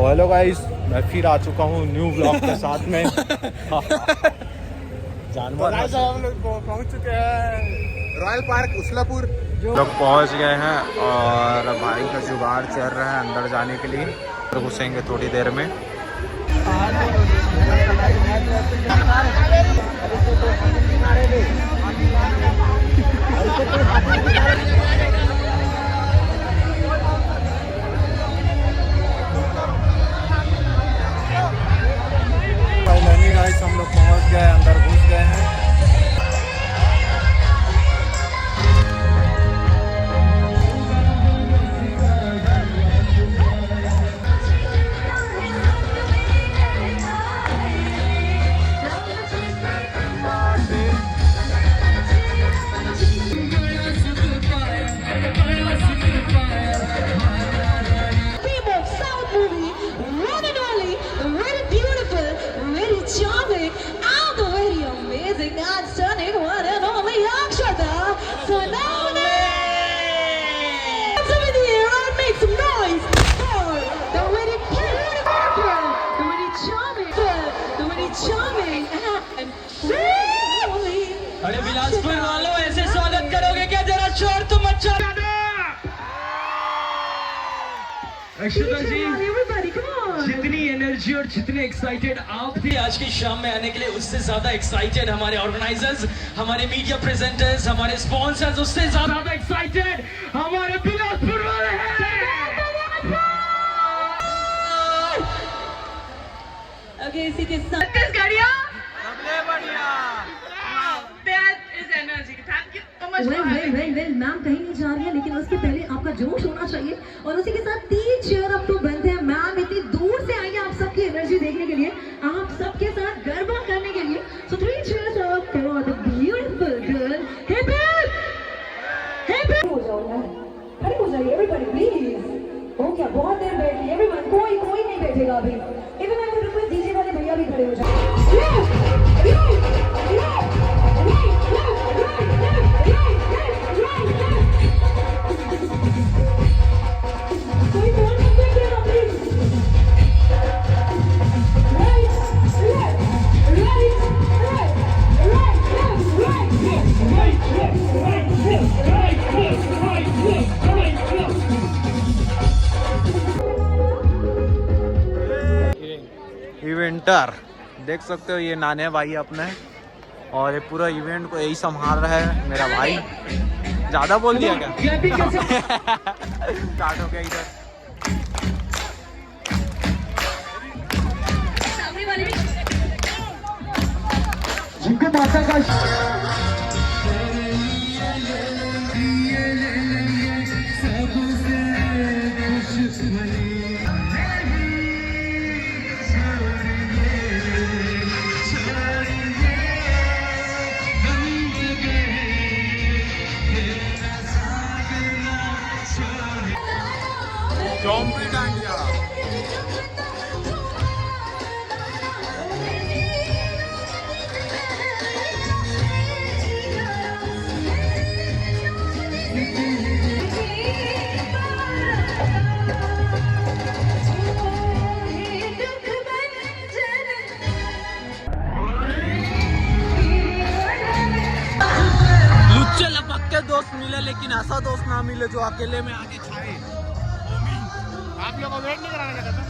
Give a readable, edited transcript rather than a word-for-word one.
Hello guys, मैं फिर आ चुका हूँ न्यू व्लॉग के साथ में। जानवर हम लोग पहुँच चुके हैं रॉयल पार्क उसलापुर। जो लोग पहुँच गए हैं और भाई का जुगाड़ चल रहा है अंदर जाने के लिए, तो घुसेंगे थोड़ी देर में। हम लोग पहुंच गए, अंदर घुस गए हैं। अरे बिलासपुर वालों, ऐसे स्वागत करोगे क्या? जरा शोर तो मचा दो। अक्षता जी, जितनी एनर्जी और जितने एक्साइटेड आप थे आज की शाम में आने के लिए, उससे ज्यादा एक्साइटेड हमारे ऑर्गेनाइजर्स, हमारे मीडिया प्रेजेंटर्स, हमारे स्पॉन्सर्स, उससे ज्यादा एक्साइटेड हमारे बिलासपुर वाले हैं। ओके, इसी के साथ गाड़ियां सबले बढ़िया। वेल मैम कहीं नहीं जा रही है, लेकिन उसके पहले आपका जोश होना चाहिए और उसी के साथ 3 चेयर अप टू बंद है। मैम इतनी दूर से आई है आप सबकी एनर्जी देखने के लिए, आप सबके साथ गरबा करने के लिए। सो 3 chairs up for the beautiful girl. Hip hip हो जाओ यार, खड़े हो जाइए एवरीबॉडी प्लीज। हो क्या, बहुत देर बैठी एवरीवन, कोई नहीं बैठेगा अभी। Even I would request DJ वाले भैया भी खड़े हो जाए। इवेंटर देख सकते हो, ये नाने भाई अपने, और ये पूरा इवेंट को यही संभाल रहा है मेरा भाई। ज्यादा बोल दिया क्या? स्टार्ट हो गया इधर। जिनको माता का dandiya। लुच्चे लपक्के दोस्त मिले, लेकिन ऐसा दोस्त ना मिले जो अकेले में आगे छाए। आप लोगों को वेट नहीं कराना चाहता।